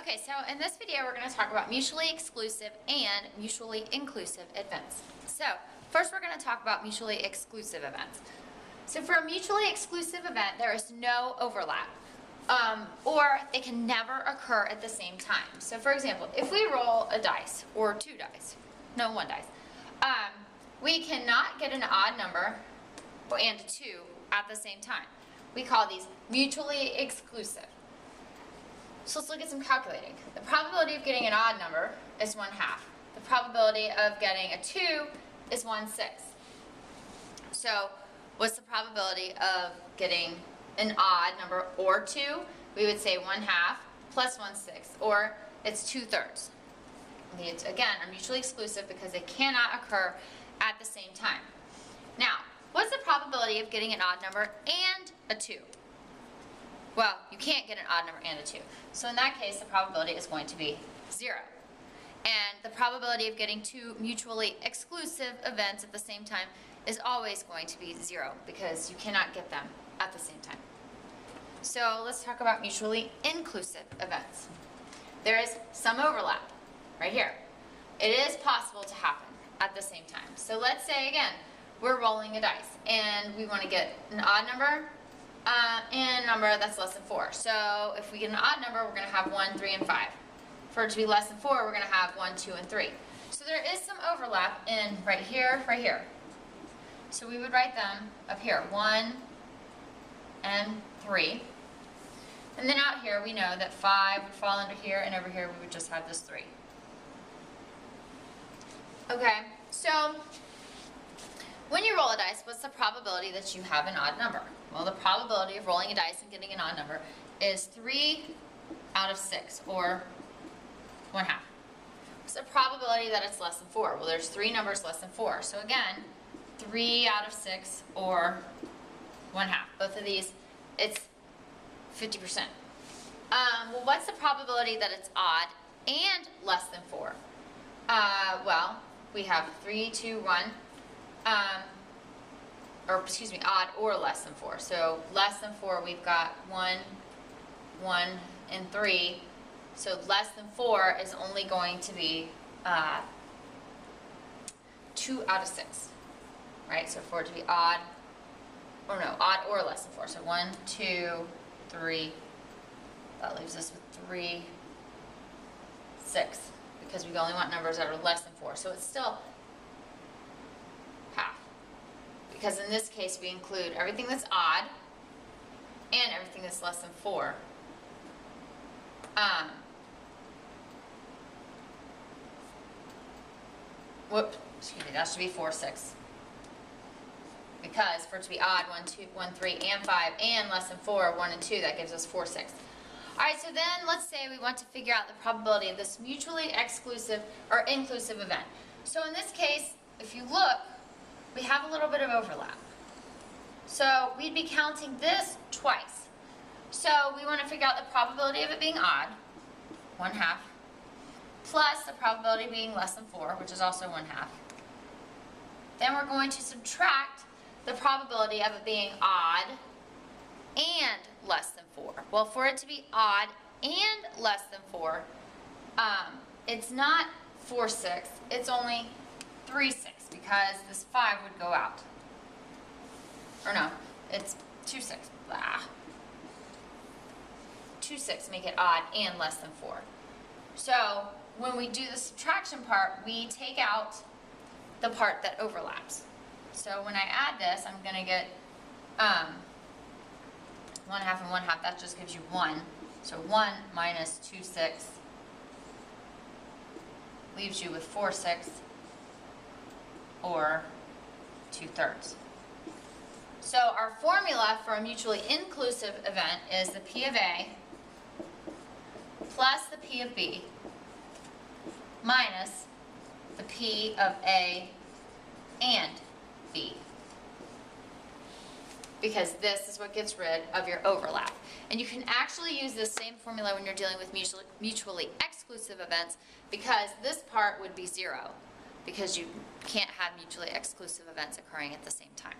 Okay, so in this video we're going to talk about mutually exclusive and mutually inclusive events. So first we're going to talk about mutually exclusive events. So for a mutually exclusive event, there is no overlap, or it can never occur at the same time. So for example, if we roll a dice, or two dice, no, one dice, we cannot get an odd number and a 2 at the same time. We call these mutually exclusive. So let's look at some calculating. The probability of getting an odd number is 1/2. The probability of getting a 2 is 1/6. So what's the probability of getting an odd number or 2? We would say 1/2 plus 1/6, or it's 2/3. These, again, are mutually exclusive because they cannot occur at the same time. Now, what's the probability of getting an odd number and a 2? Well, you can't get an odd number and a 2. So in that case, the probability is going to be 0. And the probability of getting two mutually exclusive events at the same time is always going to be 0 because you cannot get them at the same time. So let's talk about mutually inclusive events. There is some overlap right here. It is possible to happen at the same time. So let's say, again, we're rolling a dice and we want to get an odd number and a number that's less than 4. So if we get an odd number, we're going to have 1, 3, and 5. For it to be less than 4, we're going to have 1, 2, and 3. So there is some overlap in right here. So we would write them up here, 1 and 3. And then out here, we know that 5 would fall under here, and over here we would just have this 3. Okay, so when you roll a dice, what's the probability that you have an odd number? Well, the probability of rolling a dice and getting an odd number is 3 out of 6, or 1/2. What's the probability that it's less than 4? Well, there's 3 numbers less than 4. So again, 3 out of 6, or 1/2. Both of these, it's 50%. Well, what's the probability that it's odd and less than 4? Well, we have 3, 2, 1. Odd or less than 4. So less than 4, we've got 1, 1, and 3. So less than 4 is only going to be 2 out of 6, right? So for it to be odd, or no, odd or less than 4. So 1, 2, 3. That leaves us with 3, 6, because we only want numbers that are less than 4. So it's still half. Because in this case, we include everything that's odd and everything that's less than 4. That should be 4, 6. Because for it to be odd, 1, 2, 1, 3, and 5, and less than 4, 1 and 2, that gives us 4, 6. All right, so then let's say we want to figure out the probability of this mutually exclusive or inclusive event. So in this case, if you look, we have a little bit of overlap. So we'd be counting this twice. So we want to figure out the probability of it being odd, 1/2, plus the probability of being less than 4, which is also 1/2. Then we're going to subtract the probability of it being odd and less than 4. Well, for it to be odd and less than 4, it's not 4, 6, it's only 3, 6, because this 5 would go out. Or no, it's 2, 6. 2, 6 make it odd and less than 4. So when we do the subtraction part, we take out the part that overlaps. So when I add this, I'm going to get 1/2 and 1/2. That just gives you 1. So 1 minus 2, 6 leaves you with 4, 6, or 2/3. So our formula for a mutually inclusive event is the P of A plus the P of B minus the P of A and B. Because this is what gets rid of your overlap. And you can actually use this same formula when you're dealing with mutually exclusive events, because this part would be 0, because you can't have mutually exclusive events occurring at the same time.